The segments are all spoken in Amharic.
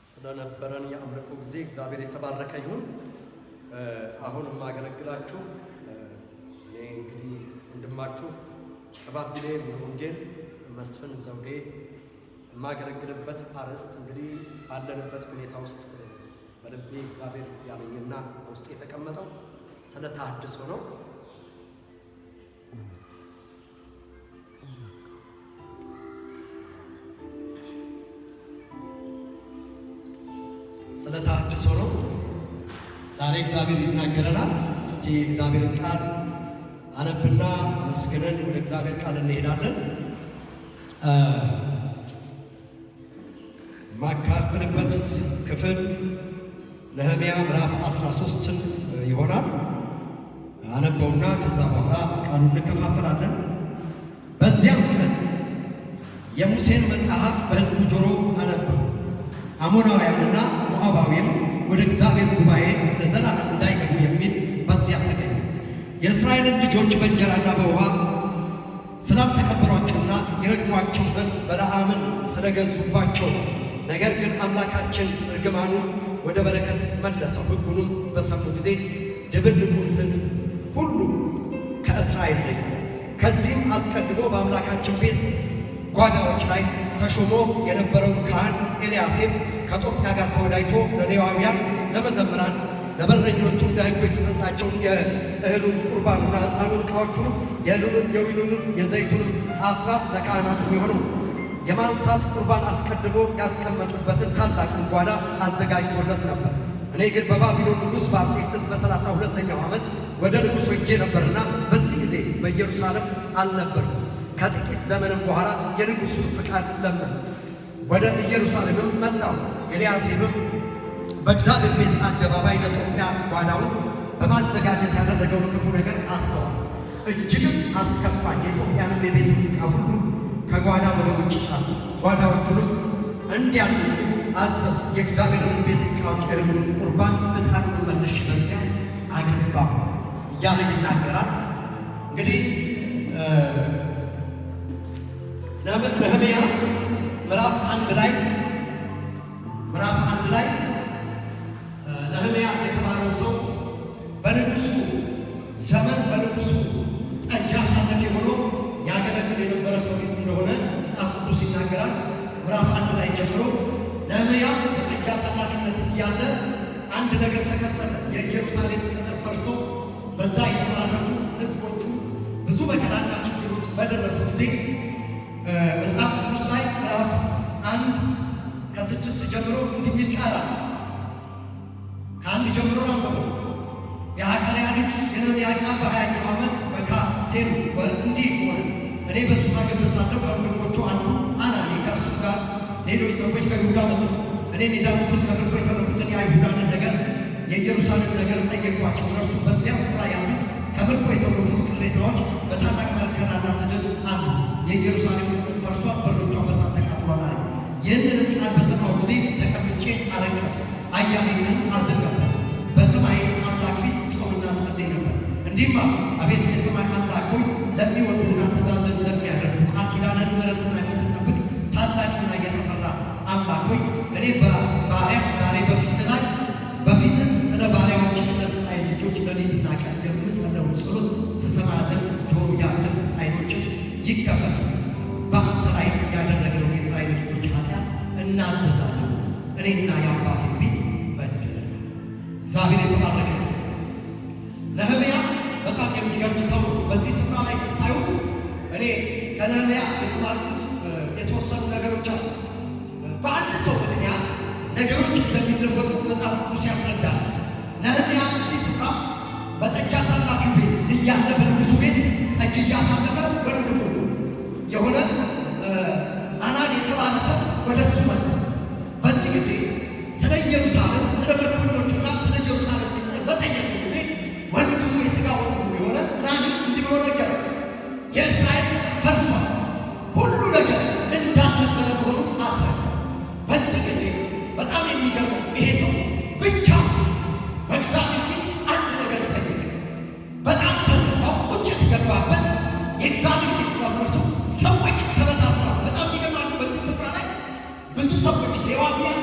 ስለነበረን የአምልኮ ጊዜ እግዚአብሔር የተባረከ ይሁን። አሁን የማገለግላችሁ እኔ እንግዲህ ወንድማችሁ ባቢሌ ወንጌል መስፍን ዘውዴ የማገለግልበት አርዕስት እንግዲህ ባለንበት ሁኔታ ውስጥ በልቤ እግዚአብሔር ያለኝና ውስጥ የተቀመጠው ስለ ተሐድሶ ነው። ስለ ተሐድሶ ነው ዛሬ እግዚአብሔር ይናገረናል። እስቲ እግዚአብሔር ቃል አነብና መስገነን ወደ እግዚአብሔር ቃል እንሄዳለን። ማካፈልበት ክፍል ነህምያ ምዕራፍ 13 ይሆናል። አነበውና ከዛ በኋላ ቃሉን እንከፋፈላለን። በዚያም ቀን የሙሴን መጽሐፍ በሕዝቡ ጆሮ አነበው። አሞናውያንና ሞዓባውያን ወደ እግዚአብሔር ጉባኤ ለዘላለም እንዳይገቡ የሚል በዚያ ተገኘ። የእስራኤልን ልጆች በእንጀራና በውሃ ስላልተቀበሏቸውና ይረግሟቸው ዘንድ በለዓምን ስለገዙባቸው፣ ነገር ግን አምላካችን እርግማኑን ወደ በረከት መለሰው። ሕጉንም በሰሙ ጊዜ ድብልቁን ሕዝብ ሁሉ ከእስራኤል ላይ ከዚህም አስቀድሞ በአምላካችን ቤት ጓዳዎች ላይ ተሾሞ የነበረውን ካህን ኤልያሴብ ከጦቢያ ጋር ተወዳጅቶ ለሌዋውያን፣ ለመዘምራን፣ ለበረኞቹ ለሕጉ የተሰጣቸውን የእህሉን ቁርባኑና ዕጣኑን ዕቃዎቹንም የእህሉንም የወይኑንም የዘይቱንም አስራት ለካህናት የሚሆነው የማንሳት ቁርባን አስቀድሞ ያስቀመጡበትን ታላቁን ጓዳ አዘጋጅቶለት ነበር። እኔ ግን በባቢሎን ንጉሥ በአርጤክስስ በ32ኛው ዓመት ወደ ንጉሡ ሄጄ ነበርና በዚህ ጊዜ በኢየሩሳሌም አልነበርኩም። ከጥቂት ዘመንም በኋላ የንጉሡን ፍቃድ ለመን ወደ ኢየሩሳሌምም መጣሁ። ኤልያሴብም በእግዚአብሔር ቤት አደባባይ ለጦቢያ ጓዳውን በማዘጋጀት ያደረገውን ክፉ ነገር አስተዋል። እጅግም አስከፋኝ። የጦቢያንም የቤቱን ዕቃ ሁሉ ከጓዳ ወደ ውጭ ጣሉ። ጓዳዎቹንም እንዲያንጹ አዘዙ። የእግዚአብሔርን ቤት ዕቃዎች፣ እህሉን ቁርባን፣ ዕጣኑን መልሼ በዚያ አገባሁ እያለ ይናገራል። እንግዲህ ነህምያ ምዕራፍ አንድ ላይ ነህምያ የተባለው ሰው በንጉሡ ዘመን በንጉሡ ጠጅ አሳላፊ ሆኖ ያገለግል የነበረ ሰው እንደሆነ መጽሐፍ ቅዱስ ይናገራል። ምዕራፍ አንድ ላይ ጀምሮ ነህምያ በጠጅ አሳላፊነት እያለ አንድ ነገር ተከሰተ። የኢየሩሳሌም ቅጥር ፈርሶ በዛ የተማረኩ ሕዝቦቹ ብዙ መከራና ችግር ውስጥ በደረሱ ጊዜ መጽሐፍ ቅዱስ ላይ ምዕራፍ 1 ከ6 ጀምሮ እንዲህ ቃል አለ። ከአንድ ጀምሮ ነው የሐካርያ ልጅ የነህምያ ቃል በ20ኛው ዓመት በካሴሩ እንዲህ ሆነ። እኔ በሱሳ ግንብ ሳለሁ ከወንድሞቹ አንዱ አናኒ ከእርሱ ጋር ሌሎች ሰዎች ከይሁዳ መጡ። እኔም የዳኑትን ከምርኮ የተረፉትን የአይሁዳንን ነገር የኢየሩሳሌም ነገር ጠየቋቸው። እነርሱ በዚያ ስፍራ ያሉት ከምርኮ የተረፉት ቅሬታዎች በታላቅ መከራና ስድብ አሉ። የኢየሩሳሌም ቅጥር ፈርሷል፣ በሮቿ በእሳት ተቃጥሏል አለ። ይህንንም ቃል በሰማሁ ጊዜ ተቀምጬ አለቀስኩ፣ አያሌ ቀንም አዝን ነበር። በሰማይ አምላክ ፊት ጾምና ጸልይ ነበር። እንዲህም አቤቱ የሰማይ አምላክ ሆይ ለሚወዱና ትእዛዝን ለሚያደርጉ ቃል ኪዳንን ምሕረትና የምትጠብቅ ታላቅና የተፈራ አምላክ ሆይ እኔ ባሪያ ዛሬ በፊትህ ስለ ባሪያዎች ስለ እስራኤል ልጆች ሌሊትና ቀን የምጸልየውን ጸሎት ትሰማ ዘንድ ጆሮ ያለህ ዓይኖችህ ይከፈቱ። በአንተ ላይ ያደረግነውን የእስራኤል ልጆች ኃጢአት እናዘዛለን፣ እኔና የአባቴን ቤት በድለናል። እግዚአብሔር የተባረከ ነው። ነህምያ በጣም የሚገርም ሰው ነው። በዚህ ስፍራ ላይ ስታዩት እኔ ከነህምያ የተማርኩት የተወሰኑ ነገሮች አሉ። በአንድ ሰው ምክንያት ነገሮች እንደሚለወጡ መጽሐፍ ቅዱስ ያስረዳል። ነህምያ እዚህ ስፍራ በጠጅ አሳላፊው ቤት እያለ በንጉሡ ቤት ጠጅ እያሳለፈ ወንድሙ የሆነ አናን የተባለ ሰው ወደ እሱ መጣ። በዚህ ጊዜ ስለ ኢየሩሳሌም ስለ ምርኮኞቹና ስለ ኢየሩሳሌም ቅጥር በጠየቀ ጊዜ ወንድሙ የሥጋ ወንድሙ የሆነ አናኒ እንዲህ ብሎ ነገረው፣ የእስራኤል ቅጥር ፈርሷል፣ ሁሉ ነገር እንዳልነበረ መሆኑን አስረዳ። በዚህ ጊዜ በጣም የሚገርመው ይሄ ሰው ብቻ በእግዚአብሔር ፊት አንድ ነገር ጠየቀ። በጣም ተሰማው፣ ቁጭት ገባበት። የእግዚአብሔር ፊት መፍረሱ ሰዎች ተበታትነዋል። በጣም የሚገርማችሁ በዚህ ስፍራ ላይ ብዙ ሰዎች ሌዋውያን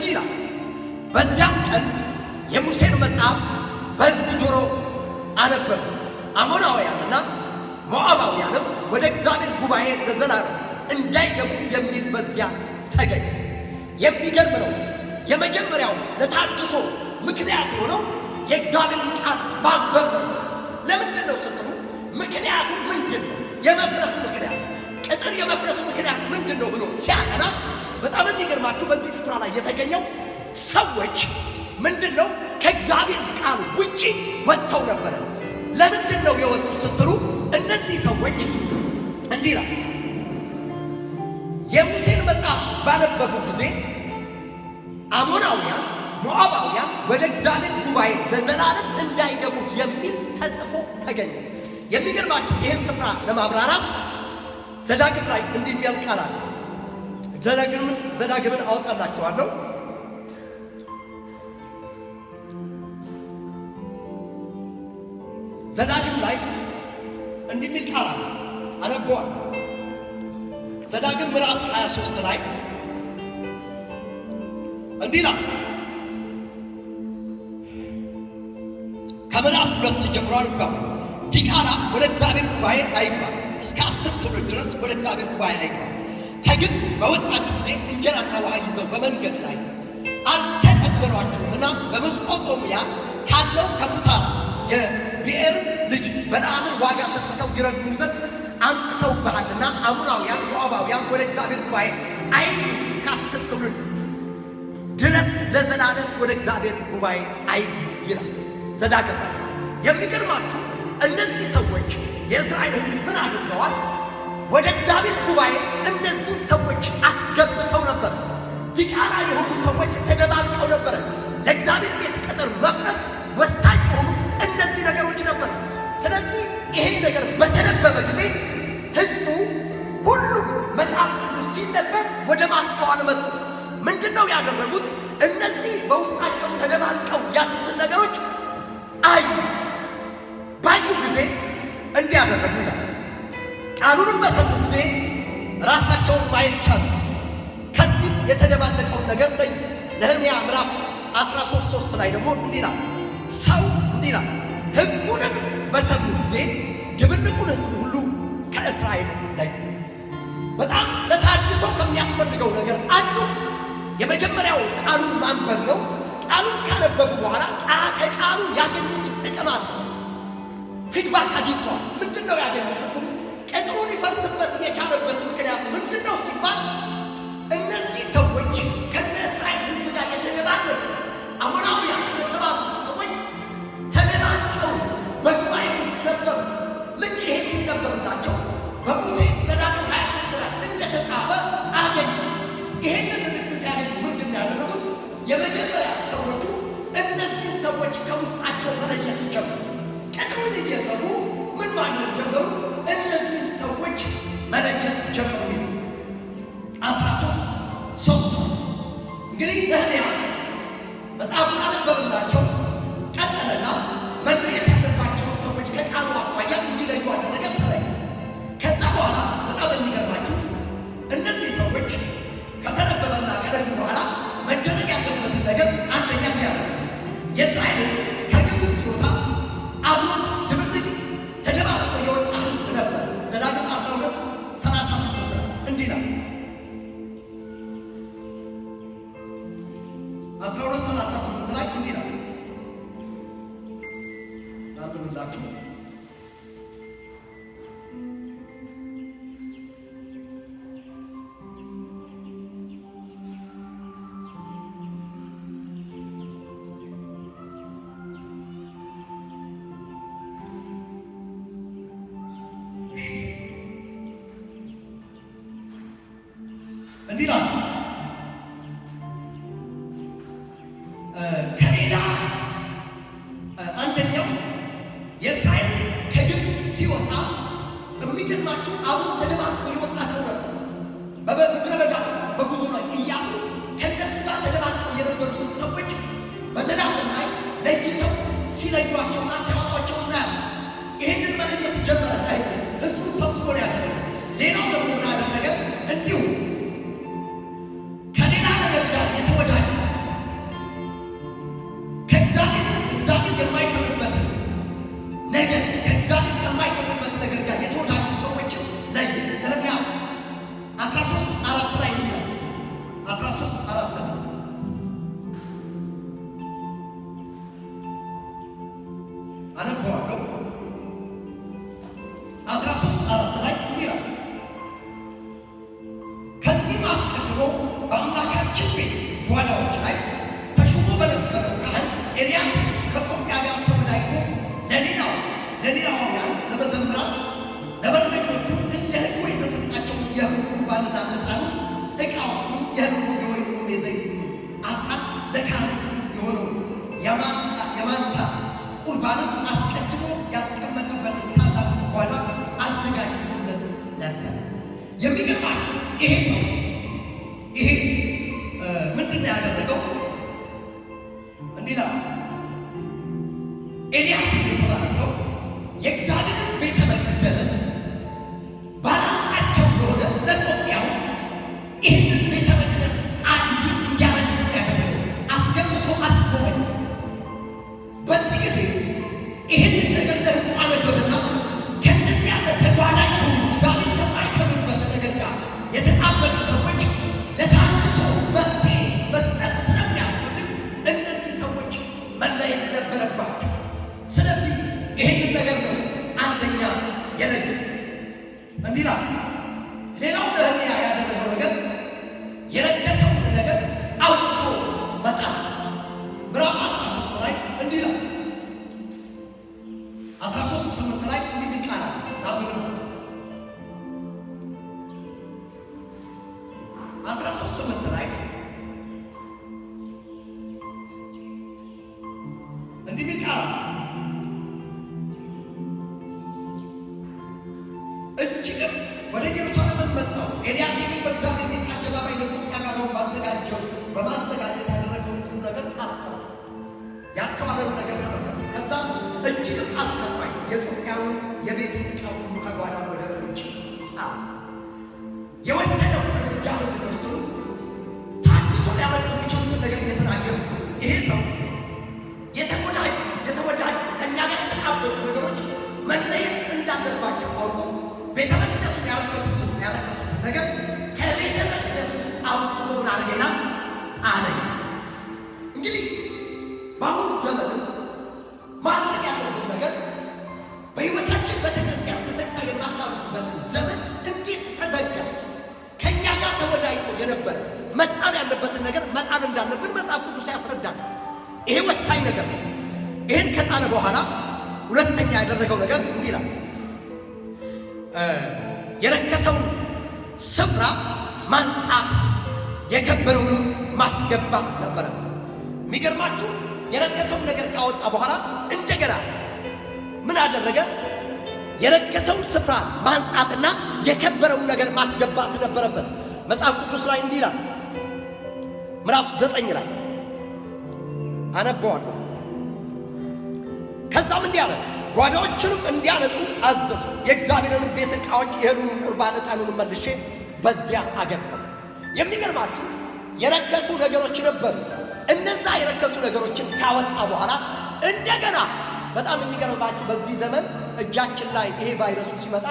እንዲህ ይላል፣ በዚያም ቀን የሙሴን መጽሐፍ በሕዝቡ ጆሮ አነበቡ። አሞናውያንና ሞዓባውያንም ወደ እግዚአብሔር ጉባኤ ለዘላለም እንዳይገቡ የሚል በዚያ ተገኘ። የሚገርም ነው። የመጀመሪያው ለታድሶ ምክንያት የሆነው የእግዚአብሔርን ቃል ማንበብ ነው። ለምንድን ነው ስትሉ፣ ምክንያቱ ምንድን ነው? የመፍረሱ ምክንያት፣ ቅጥር የመፍረሱ ምክንያት ምንድን ነው ብሎ ሲያጠና በጣም የሚገርማችሁ በዚህ ስፍራ ላይ የተገኘው ሰዎች ምንድን ነው ከእግዚአብሔር ቃል ውጪ ወጥተው ነበረ። ለምንድን ነው የወጡት ስትሉ፣ እነዚህ ሰዎች እንዲህ ይላል፣ የሙሴን መጽሐፍ ባነበቡ ጊዜ አሞናውያን ሞዓባውያን ወደ እግዚአብሔር ጉባኤ ለዘላለም እንዳይገቡ የሚል ተጽፎ ተገኘ። የሚገርማችሁ ይህን ስፍራ ለማብራራት ዘዳግም ላይ እንዲህ የሚል ቃል አለ። ዘዳግምን አወጣላችኋለሁ። ዘዳግም ላይ እንዲህ የሚል ቃል አለ፣ አነበዋለሁ። ዘዳግም ምዕራፍ 23 ላይ እንዲህ ይላል፣ ከምዕራፍ 2 ጀምሮ አነባለሁ። ዲቃላ ወደ እግዚአብሔር ጉባኤ አይግባ፣ እስከ 10 ትውልድ ድረስ ወደ እግዚአብሔር ጉባኤ አይግባ። ከግብፅ በወጣችሁ ጊዜ እንጀራና ውሃ ይዘው በመንገድ ላይ አልተቀበሏችሁምና በመስጶጦምያ ካለው ከፉታራ የቢኤር ልጅ በለዓምን ዋጋ ሰጥተው ይረግሙ ዘንድ አምጥተውብሃልና አሞናውያን ሞዓባውያን ወደ እግዚአብሔር ጉባኤ አይግቡ፣ እስከ 10 ትውልድ ድረስ ለዘላለም ወደ እግዚአብሔር ጉባኤ አይግቡ ይላል ዘዳግም። የሚገርማችሁ እነዚህ ሰዎች የእስራኤል ሕዝብ ምን አድርገዋል? ወደ እግዚአብሔር ጉባኤ እነዚህን ሰዎች አስገብተው ነበር። ዲቃላ የሆኑ ሰዎች ተደባልቀው ነበረ። ለእግዚአብሔር ቤት ቅጥር መፍረስ ወሳኝ የሆኑት እነዚህ ነገሮች ነበሩ። ስለዚህ ይሄ ነገር በተነበበ ጊዜ ሕዝቡ ሁሉ መጽሐፍ ቅዱስ ሲነበብ ወደ ማስተዋል መጡ። ምንድን ነው ያደረጉት? እነዚህ በውስጣቸው ተደባልቀው ያሉትን ነገሮች አዩ። ባዩ ጊዜ እንዲህ ያደረጉ ይላል። ቃሉንም በሰሙ ጊዜ ራሳቸውን ማየት ቻሉ። ከዚህ የተደባለቀውን ነገር ለዩ። ነህምያ ምዕራፍ 13:3 ላይ ደግሞ እንዲህ ይላል፣ ሰው እንዲህ ይላል፣ ሕጉንም በሰሙ ጊዜ ድብልቁን ሕዝብ ሁሉ ከእስራኤል ለዩ። በጣም ለታድሶ ከሚያስፈልገው ነገር አንዱ የመጀመሪያው ቃሉን ማንበብ ነው። ቃሉን ካነበቡ በኋላ ከቃሉ ያገኙት ጥቅም አለ። ፊድባክ አግኝተዋል። ምንድን ነው ያገኙት ስትሉ፣ ቅጥሩ ሊፈርስበት የቻለበት ምክንያቱ ምንድን ነው ሲባል እነዚህ ሰዎች ከእስራኤል ሕዝብ ጋር የተደባለቁ አሞናውያን የተባሉ ሰዎች ተደባልቀው በጉባኤ ውስጥ ነበሩ። ልክ ይሄ ሲነበብላቸው በሙሴ ዘዳግም 23 ላይ እንደተጻፈ አገኙ። ይሄንን ምልክት ሲያገኙ ምንድን ነው ያደረጉት? የመጀመሪያ ሰዎቹ እነዚህ ሰዎች ከውስጣቸው መለየት ጀመሩ። ቅጥሩን እየሰሩ ምን ማለት ጀመሩ? እነዚህ ሰዎች መለየት ጀመሩ። 13:3 እንግዲህ ነህምያ መጽሐፉን አነበብላቸው። ቀጠለና መለየት ያለባቸው ሰዎች ከቃሉ አኳያ እንዲለዩ አደረገ። ተለዩ። ከዛ በኋላ በጣም የሚገርማችሁ እነዚህ ሰዎች ከተነበበና ከለዩ በኋላ መደረግ ያለበትን ነገር አንደኛ ያደረገ የእስራኤል ሕዝብ ከግብፅ ሲወጣ አብሮ ድብልቅ ተደባልቆ የወጣ ሕዝብ ነበር። ዘዳግም 12:38 እንዲህ ነው። 12:38 ላይ እንዲህ ነው ላምብላችሁ። እንዲህ ነው ከሌላ አንደኛው የእስራኤል ከግብፅ ሲወጣ የሚገርማችሁ አብሮ ተደባልቆ የወጣ ሰው ነበር። በምድረ በዳ ውስጥ በጉዞ ላይ እያሉ ከእነሱ ጋር ተደባልቀው የነበሩትን ሰዎች በዘዳግም ላይ ለይተው ሲለዩቸውና ሲያወጧቸው እናያለን። ይህንን መለየት ጀመረ። ሕዝቡን ሰብስቦ ነው ያደረገ። ሌላው ደግሞ ምን አደረገ? እንዲሁ ከሌላ ነገር ጋር የተወዳጀ አነበዋለሁ። 13:4 ላይ ይላል ከዚህ አስቀድሞ በአምላካችን ቤት ጓዳዎች ላይ ተሾሞ በነበረው ካህን ኤልያስ ከጦቢያ ጋር ተወዳይቶ ለሌዋውያን ለመዘምራን ለበረኞቹ እንደ ሕጉ የተሰጣቸውን የእህል ቁርባንና ዕጣኑን ዕቃዎቹን የእህሉን የወይኑን የዘይት አስራት ለካህኑ የሆነው የማንሳት ቁርባንን አስቀድሞ ያስቀመጠበትን ታላቅ ጓዳ አዘጋጅቶለት ነበር። የሚገርማችሁ ይሄ ሰው ምንድን ነው ያደረገው? እንዲህ ነው ኤልያስ የተባለ ሰው የእግዚአብሔር ቤተ መቅደስ ባላቸው ለሆነ ለጦቢያው ይህንን ቤተ መቅደስ እንዲያረግስ ያደረገው አስገብቶ አስጎበኝ። በዚህ ጊዜ ይህንን ነገር ለሕዝቡ አነበብና ከእነዚህ ያለ ተጓዳኝ እግዚአብሔር ከማይከብርበት ነገር ጋር የተጣበቁ ሰዎች ለታድሶ መፍትሄ መስጠት ስለሚያስፈልግ እነዚህ ሰዎች መለየት ነበረባቸው። ስለዚህ ይህንን ነገር ነው አንደኛ የነገ እንዲላ ሌላው ነህምያ ያደረገው ነገር የረከሰውን ነገር አውጥቶ መጣል። ምዕራፍ 13 ላይ እንዲላ 13:8 ላይ እንዲህ ቃላት ናብብ 13:8 ላይ እንዲህ ቃላት እጅግም ወደ ኢየሩሳሌም መጣው። ኤልያስ በእግዚአብሔር ቤት አደባባይ ለጦቢያ ጋራውን በማዘጋጀት ያደረገውን ሁሉ ነገር አስተዋለ። ያስተዋለው ነገር ተመለከተ። ከዛም እጅግም አስከፋኝ የጦቢያውን የቤት ዕቃ ሁሉ ከጓዳ ወደ ውጭ ጣለ። የወሰደው እርምጃ ወስዶ ታድሶ ሊያመጣ የሚችሉትን ነገር እየተናገረ ይሄ ሰው የተወዳጁ ከእኛ ጋር የተጣበቁ ነገሮች መለየት እንዳለባቸው አውቆ ቤተ መቅደሱ ያረከሱት ነገር ከቤተ መቅደሱ አውጥቶ ምን አደረገና ጣለኝ። እንግዲህ በአሁኑ ዘመን ማድረግ ያለብን ነገር በሕይወታችን ቤተክርስቲያን ተዘግታ የማታውቅበትን ዘመን እንዴት ተዘጋ? ከእኛ ጋር ተወዳይቶ የነበረ መጣል ያለበትን ነገር መጣል እንዳለብን መጽሐፍ ቅዱስ ያስረዳል። ይሄ ወሳኝ ነገር ነው። ይህን ከጣለ በኋላ ሁለተኛ ያደረገው ነገር እንዲህ ይላል የረከሰውን ስፍራ ማንጻት የከበረውንም ማስገባት ነበረበት። የሚገርማችሁ የረከሰውን ነገር ካወጣ በኋላ እንደገና ምን አደረገ? የረከሰውን ስፍራ ማንጻትና የከበረውን ነገር ማስገባት ነበረበት። መጽሐፍ ቅዱስ ላይ እንዲህ ይላል ምዕራፍ 9 ላይ አነበዋለሁ። ከዛም እንዲህ አለ ጓዳዎችንም እንዲያነጹ አዘዙ። የእግዚአብሔርን ቤት ዕቃዎች የእህሉን ቁርባን ዕጣኑን መልሼ በዚያ አገባው። የሚገርማችሁ የረከሱ ነገሮች ነበሩ። እነዛ የረከሱ ነገሮችን ካወጣ በኋላ እንደገና በጣም የሚገርማችሁ በዚህ ዘመን እጃችን ላይ ይሄ ቫይረሱ ሲመጣ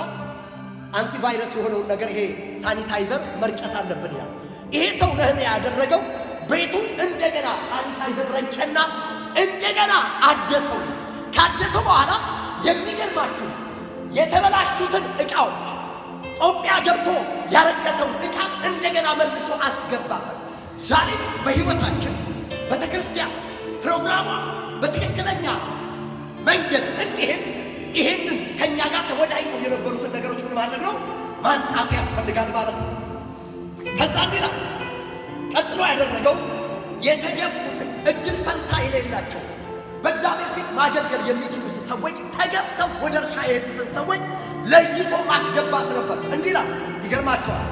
አንቲቫይረስ የሆነውን ነገር ይሄ ሳኒታይዘር መርጨት አለብን ይላል። ይሄ ሰው ነህምያ ያደረገው ቤቱን እንደገና ሳኒታይዘር ረጨና እንደገና አደሰው። ካደሰው በኋላ የሚገርማችሁ የተበላሹትን ዕቃዎች ጦቢያ ገብቶ ያረከሰውን ዕቃ እንደገና መልሶ አስገባበት። ዛሬ በሕይወታችን ቤተክርስቲያን ፕሮግራሟ በትክክለኛ መንገድ እንዲሄድ ይህንን ከእኛ ጋር ተወዳይተው የነበሩትን ነገሮች ምን ማድረግ ነው? ማንጻት ያስፈልጋል ማለት ነው። ከዛ ሌላ ቀጥሎ ያደረገው የተገፉትን እድል ፈንታ የሌላቸው በእግዚአብሔር ፊት ማገልገል የሚችሉት ሰዎች ተገፍተው ወደ እርሻ የሄዱትን ሰዎች ለይቶ ማስገባት ነበር። እንዲህ ላይ ይገርማቸዋል።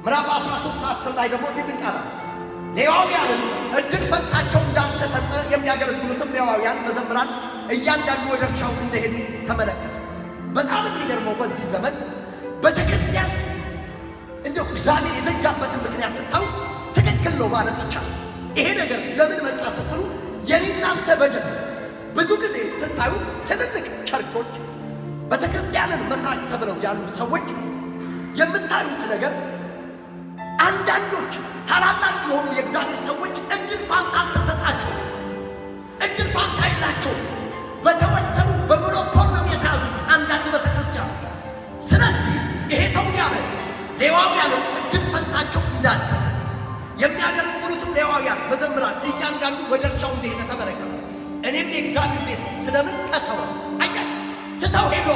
ምዕራፍ 13:10 ላይ ደግሞ እንዲህ ቃል ሌዋውያንም እድል ፈንታቸው እንዳልተሰጠ የሚያገለግሉትም ሌዋውያን መዘምራን እያንዳንዱ ወደ እርሻው እንደሄዱ ተመለከተ። በጣም የሚገርመው በዚህ ዘመን ቤተክርስቲያን እንደው እግዚአብሔር የዘጋበትን ምክንያት ስታዩ ትክክል ነው ማለት ይቻላል። ይሄ ነገር ለምን መጣ ስትሉ የኔናንተ በደል ብዙ ጊዜ ስታዩ ትልልቅ ቸርቾች ቤተክርስቲያንን መስራት ተብለው ያሉ ሰዎች የምታዩት ነገር አንዳንዶች ታላላቅ የሆኑ የእግዚአብሔር ሰዎች እድል ፋንታ አልተሰጣቸው፣ እድል ፋንታ የላቸው። በተወሰነ እያንዳንዱ ወደ እርሻው እንደሄደ ተመለከቱ። እኔም የእግዚአብሔር ቤት ስለምን ተተወ? አያችሁ፣ ትተው ሄዶ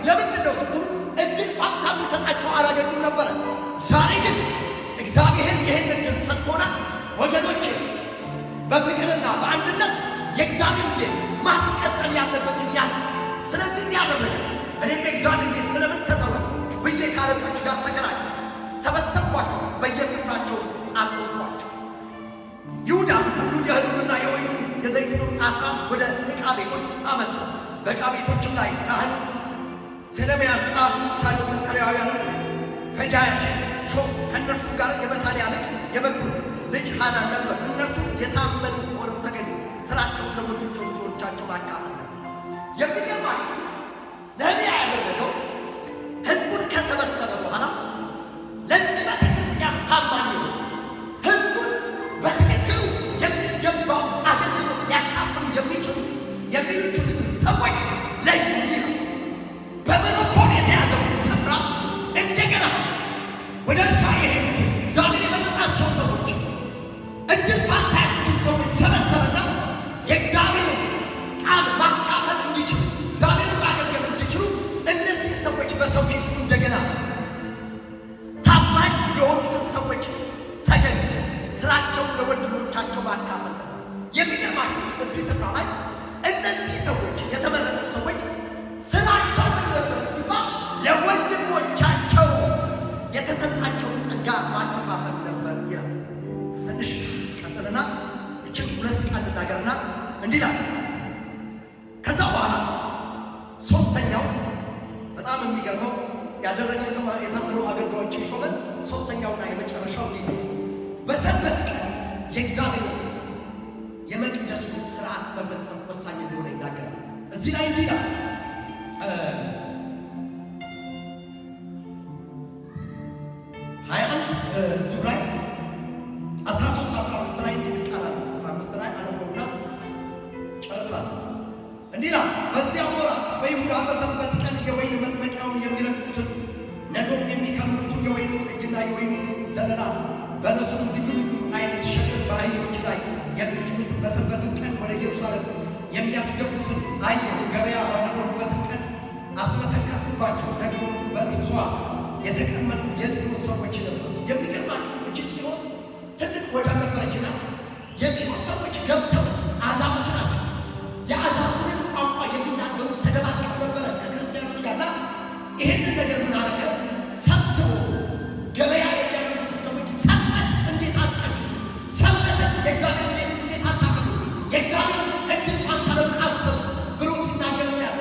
ለምንድን ነው ስትሉ እድል ፋንታ የሚሰጣቸው አላገኙም ነበረ። ዛሬ ግን እግዚአብሔር ይህን እድል ሰጥቶናል ወገኖቼ። በፍቅርና በአንድነት የእግዚአብሔር ቤት ማስቀጠል ያለበት እኛ። ስለዚህ እንዲያደረገ እኔም የእግዚአብሔር ቤት ስለምን ተተወ ብዬ ከአለቆቹ ጋር ተከራከርኩ። ሰበሰብኳቸው፣ በየስፍራቸው አቆምኳቸው። ይሁዳ ሁሉ የእህሉንና የወይኑን የዘይቱን አስራት ወደ ዕቃ ቤቶች አመጡ። በዕቃ ቤቶችም ላይ ካህኑ ሰሌምያን፣ ጸሐፊው ሳዶቅን፣ ከሌዋውያንም ፈዳያችን ሾም። ከእነርሱ ጋር የመታንያ ልጅ የበኩር ልጅ ሐናን ነበር። እነርሱ የታመኑ ሆነው ተገኙ። ሥራቸውን ለወንዶች ልጆቻቸው ማካፈል ነበር። የሚገርማችሁ ነህምያ ያደረገው ሕዝቡን ከሰበሰበ በኋላ ለዚህ ቤተ ክርስቲያን ታማኝ ነው፣ ሕዝቡን በትክክሉ የሚገባው አገልግሎት ሊያካፍሉ የሚችሉትን ሰዎች ለዩ ይላል። በመኖፖል የተያዘውን ስፍራ እንደገና ወደ እርሻ የሄዱትን እግዚአብሔር የመረጣቸው ሰዎች እድል ፋንታ ያሉትን ሰዎች ሰበሰበና የእግዚአብሔርን ቃል ማካፈል እንዲችሉ፣ እግዚአብሔርን ማገልገል እንዲችሉ እነዚህ ሰዎች በሰው ፊት እንደገና ታማኝ የሆኑትን ሰዎች ተገኙ። ስራቸውን ለወንድሞቻቸው ማካፈል ነበር። የሚገርማችሁ እዚህ ስፍራ ላይ እነዚህ ሰዎች የተመረጡ ሰዎች ስራቸው ምን ነበር ሲባል ለወንድሞቻቸው የተሰጣቸውን ጸጋ ማከፋፈል ነበር ይላል። ትንሽ ቀጥልና እችን ሁለት ቃል ልናገርና እንዲህ ይላል። ከዛ በኋላ ሶስተኛው በጣም የሚገርመው ያደረገው የታመኑ አገልጋዮችን ሾመ። ሶስተኛውና የመጨረሻው እንዲህ ነው። በሰንበት ቀን የእግዚአብሔር የመቅደሱን ስርዓት መፈጸም ወሳኝ እንደሆነ ይናገራል። እዚህ ላይ እንዲህ ይላል 21 እዚሁ ላይ 13-15 ላይ ቃል 15 ላይ አነበውና ጨርሳለሁ። እንዲህ ይላል። በዚያም ወራት በይሁዳ በሰንበት ቀን የወይን መጥመቂያውን የሚረግጡትን ነዶም የሚከምሩትን የወይኑ ጠጅና የወይኑ ዘለላ በለሱን ልዩ ልዩ አይነት ሸክም በአህዮች ላይ የሚጭኑትን በሰንበትን ቀን ወደ ኢየሩሳሌም የሚያስገቡትን አየሁ። ገበያ ባደረጉበትን ቀን አስመሰከርኩባቸው። ደግሞ በእርሷ የተቀመጡ የጢሮስ ሰዎች ነበሩ። የሚገርማችሁ እጅ ጢሮስ ትልቅ ወደብ ነበረችና የጢሮስ ሰዎች ገብተው አሕዛቦች ናቸው። የአሕዛብን ቋንቋ የሚናገሩ ተደባልቀው ነበረ ከክርስቲያኖች ጋርና ይሄንን ነገር ምን አደረገ? ሰብስቦ ገበያ የሚያደርጉትን ሰዎች ሰንበት እንዴት አትቀድሱ? ሰንበትን የእግዚአብሔር ቤት እንዴት አታከብሩ? የእግዚአብሔር እድል ፋንታ ለምን አሰቡ ብሎ ሲናገር ያለ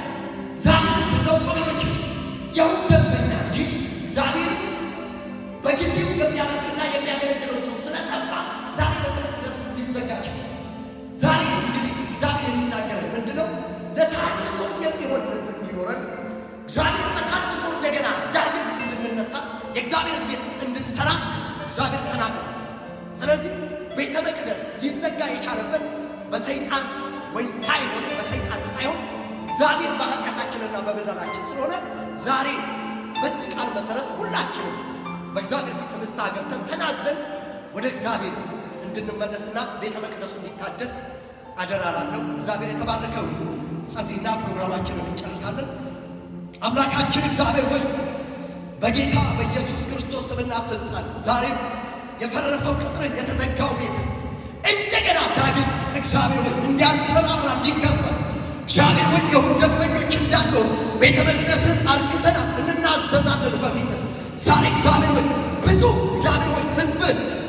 ዛሬ ነው ወገኖች። የሁሉ ደንበኛ እንጂ እግዚአብሔር በጊዜው የሚያመልክና የሚያገለግለው ሰው ስለጠፋ ዛሬ በተመቅደሱ ሊዘጋቸው። ዛሬ እንግዲህ እግዚአብሔር የሚናገረው ምንድነው? ለታድሶ የሚሆን እንዲኖረን እግዚአብሔር በታድሶ እንደገና ዳግም እንድንነሳ የእግዚአብሔር ቤት እንድንሰራ እግዚአብሔር ተናገረ። ስለዚህ ቤተ መቅደስ ሊዘጋ የቻለበት በሰይጣን ወይም ሳይሆን በሰይጣን ሳይሆን እግዚአብሔር በኃጢአታችንና በበደላችን ስለሆነ ዛሬ በዚህ ቃል መሰረት ሁላችንም በእግዚአብሔር ፊት ንስሐ ገብተን ተናዘን ወደ እግዚአብሔር እንድንመለስና ቤተ መቅደሱ እንዲታደስ አደራ እላለሁ። እግዚአብሔር የተባረከው ጸልይና ፕሮግራማችንን እንጨርሳለን። አምላካችን እግዚአብሔር ሆይ በጌታ በኢየሱስ ክርስቶስ ስምና ስልጣን ዛሬም የፈረሰው ቅጥርን የተዘጋው ቤት እንደገና ዳግም እግዚአብሔር ሆይ እንዲያንሰራራ እንዲከፈት እግዚአብሔር ሆይ የሁሉ ደንበኞች እንዳለው ቤተ መቅደስን አርክሰናል እንናዘዛለን በፊት ዛሬ እግዚአብሔር ሆይ ብዙ እግዚአብሔር ሆይ ሕዝብ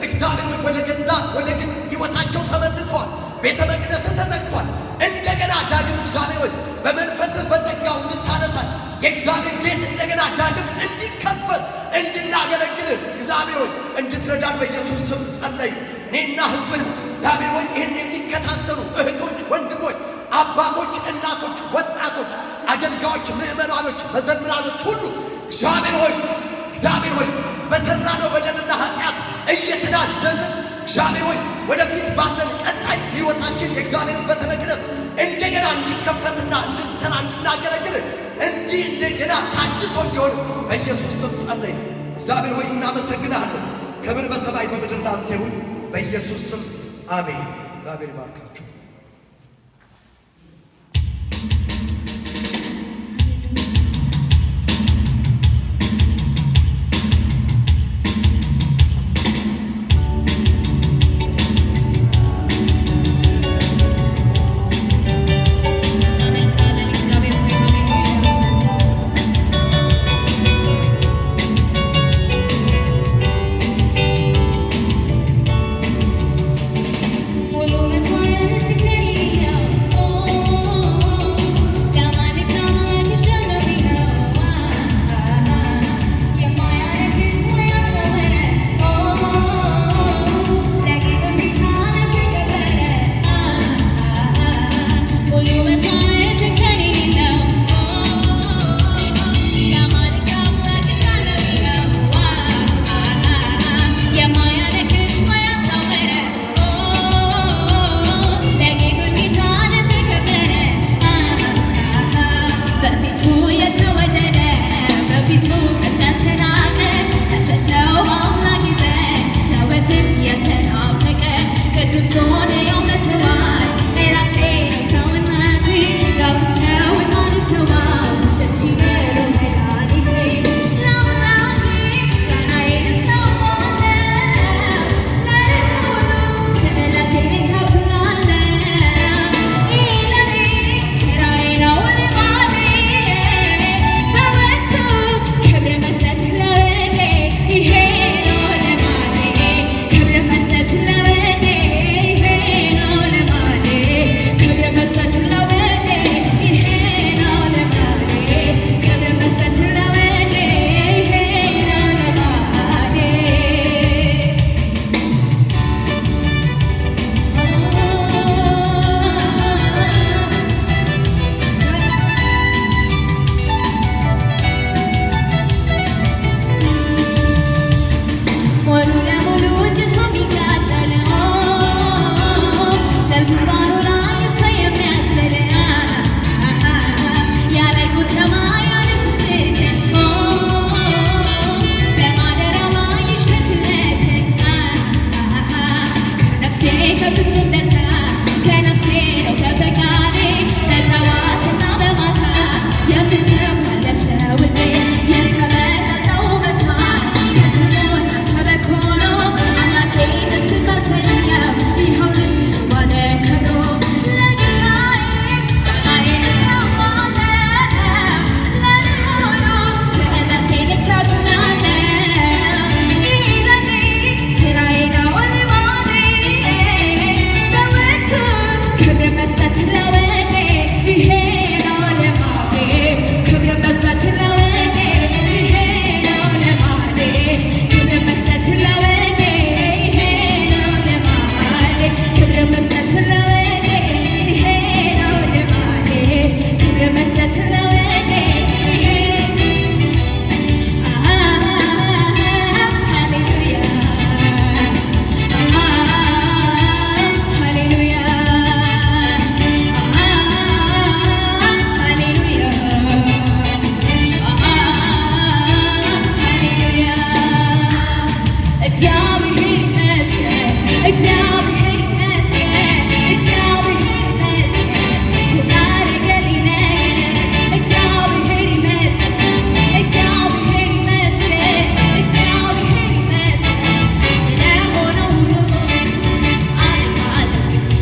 እግዚአብሔር ሆይ ወደ ገዛ ወደ ግል ሕይወታቸው ተመልሰዋል። ቤተ መቅደስ ተዘግቷል። እንደገና ዳግም እግዚአብሔር ሆይ በመንፈስህ በጸጋው እንድታነሳል የእግዚአብሔር ቤት እንደገና ዳግም እንዲከፈት እንድናገለግል እግዚአብሔር ሆይ እንድትረዳን በኢየሱስ ስም ጸለይ። እኔና ሕዝብን እግዚአብሔር ሆይ ይህን የሚከታተሉ እህቶች፣ ወንድሞች፣ አባቶች፣ እናቶች፣ ወጣቶች፣ አገልጋዮች፣ ምዕመናኖች፣ መዘምራኖች ሁሉ እግዚአብሔር ሆይ በሠራነው በደልና ኃጢአት እየተናዘዝን እግዚአብሔር ሆይ ወደፊት ባለን ቀጣይ ሕይወታችን የእግዚአብሔርን ቤተ መቅደስ እንደገና እንዲከፈትና እንድንሰራ እንድናገለግል እንዲህ እንደገና ታድሶ እንዲሆን በኢየሱስ ስም ጸለይ። እግዚአብሔር ሆይ እናመሰግናለን። ክብር በሰማይ በምድር ላንተ ይሁን፣ በኢየሱስ ስም አሜን። እግዚአብሔር ይባርካችሁ።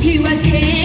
He was here.